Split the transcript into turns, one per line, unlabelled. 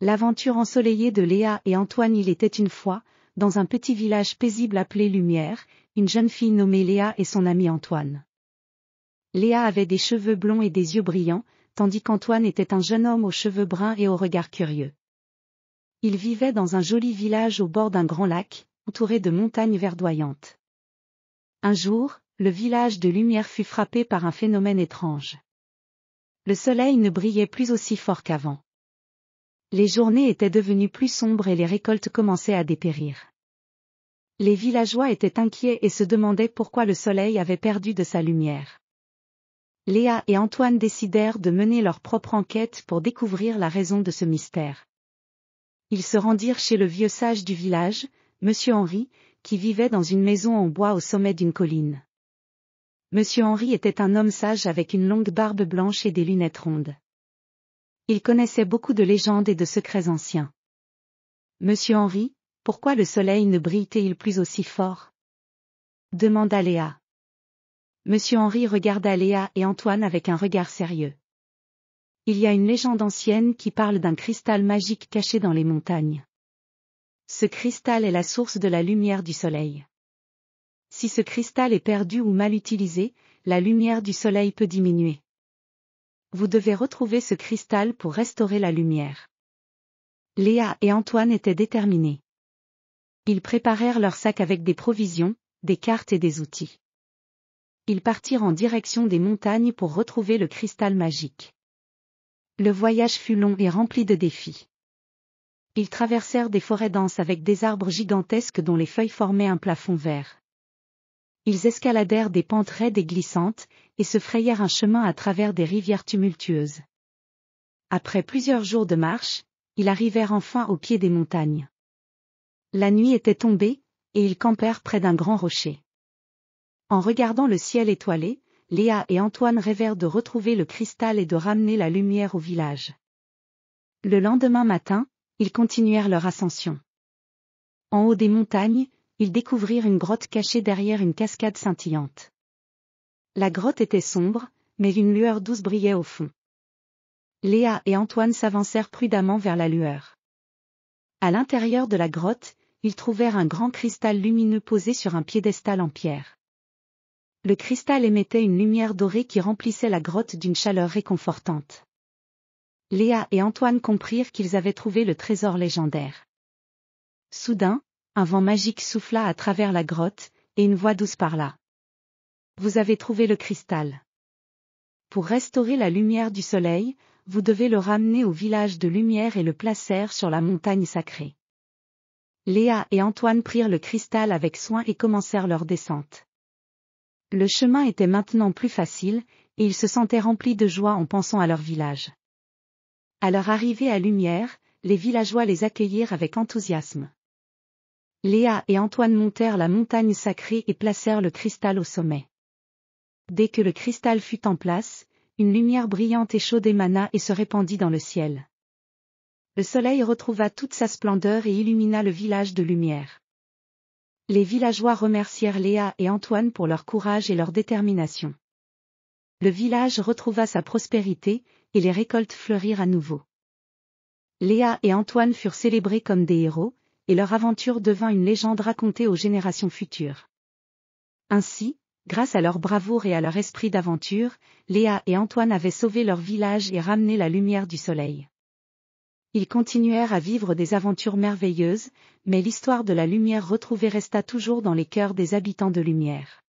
L'aventure ensoleillée de Léa et Antoine. Il était une fois, dans un petit village paisible appelé Lumière, une jeune fille nommée Léa et son ami Antoine. Léa avait des cheveux blonds et des yeux brillants, tandis qu'Antoine était un jeune homme aux cheveux bruns et au regard curieux. Il vivait dans un joli village au bord d'un grand lac, entouré de montagnes verdoyantes. Un jour, le village de Lumière fut frappé par un phénomène étrange. Le soleil ne brillait plus aussi fort qu'avant. Les journées étaient devenues plus sombres et les récoltes commençaient à dépérir. Les villageois étaient inquiets et se demandaient pourquoi le soleil avait perdu de sa lumière. Léa et Antoine décidèrent de mener leur propre enquête pour découvrir la raison de ce mystère. Ils se rendirent chez le vieux sage du village, Monsieur Henri, qui vivait dans une maison en bois au sommet d'une colline. Monsieur Henri était un homme sage avec une longue barbe blanche et des lunettes rondes. Il connaissait beaucoup de légendes et de secrets anciens. Monsieur Henri, pourquoi le soleil ne brille-t-il plus aussi fort? Demanda Léa. Monsieur Henri regarda Léa et Antoine avec un regard sérieux. Il y a une légende ancienne qui parle d'un cristal magique caché dans les montagnes. Ce cristal est la source de la lumière du soleil. Si ce cristal est perdu ou mal utilisé, la lumière du soleil peut diminuer. Vous devez retrouver ce cristal pour restaurer la lumière. Léa et Antoine étaient déterminés. Ils préparèrent leur sac avec des provisions, des cartes et des outils. Ils partirent en direction des montagnes pour retrouver le cristal magique. Le voyage fut long et rempli de défis. Ils traversèrent des forêts denses avec des arbres gigantesques dont les feuilles formaient un plafond vert. Ils escaladèrent des pentes raides et glissantes, et se frayèrent un chemin à travers des rivières tumultueuses. Après plusieurs jours de marche, ils arrivèrent enfin au pied des montagnes. La nuit était tombée, et ils campèrent près d'un grand rocher. En regardant le ciel étoilé, Léa et Antoine rêvèrent de retrouver le cristal et de ramener la lumière au village. Le lendemain matin, ils continuèrent leur ascension. En haut des montagnes, ils découvrirent une grotte cachée derrière une cascade scintillante. La grotte était sombre, mais une lueur douce brillait au fond. Léa et Antoine s'avancèrent prudemment vers la lueur. À l'intérieur de la grotte, ils trouvèrent un grand cristal lumineux posé sur un piédestal en pierre. Le cristal émettait une lumière dorée qui remplissait la grotte d'une chaleur réconfortante. Léa et Antoine comprirent qu'ils avaient trouvé le trésor légendaire. Soudain, un vent magique souffla à travers la grotte, et une voix douce parla. Vous avez trouvé le cristal. Pour restaurer la lumière du soleil, vous devez le ramener au village de Lumière et le placer sur la montagne sacrée. Léa et Antoine prirent le cristal avec soin et commencèrent leur descente. Le chemin était maintenant plus facile, et ils se sentaient remplis de joie en pensant à leur village. À leur arrivée à Lumière, les villageois les accueillirent avec enthousiasme. Léa et Antoine montèrent la montagne sacrée et placèrent le cristal au sommet. Dès que le cristal fut en place, une lumière brillante et chaude émana et se répandit dans le ciel. Le soleil retrouva toute sa splendeur et illumina le village de Lumière. Les villageois remercièrent Léa et Antoine pour leur courage et leur détermination. Le village retrouva sa prospérité, et les récoltes fleurirent à nouveau. Léa et Antoine furent célébrés comme des héros, et leur aventure devint une légende racontée aux générations futures. Ainsi, grâce à leur bravoure et à leur esprit d'aventure, Léa et Antoine avaient sauvé leur village et ramené la lumière du soleil. Ils continuèrent à vivre des aventures merveilleuses, mais l'histoire de la lumière retrouvée resta toujours dans les cœurs des habitants de Lumière.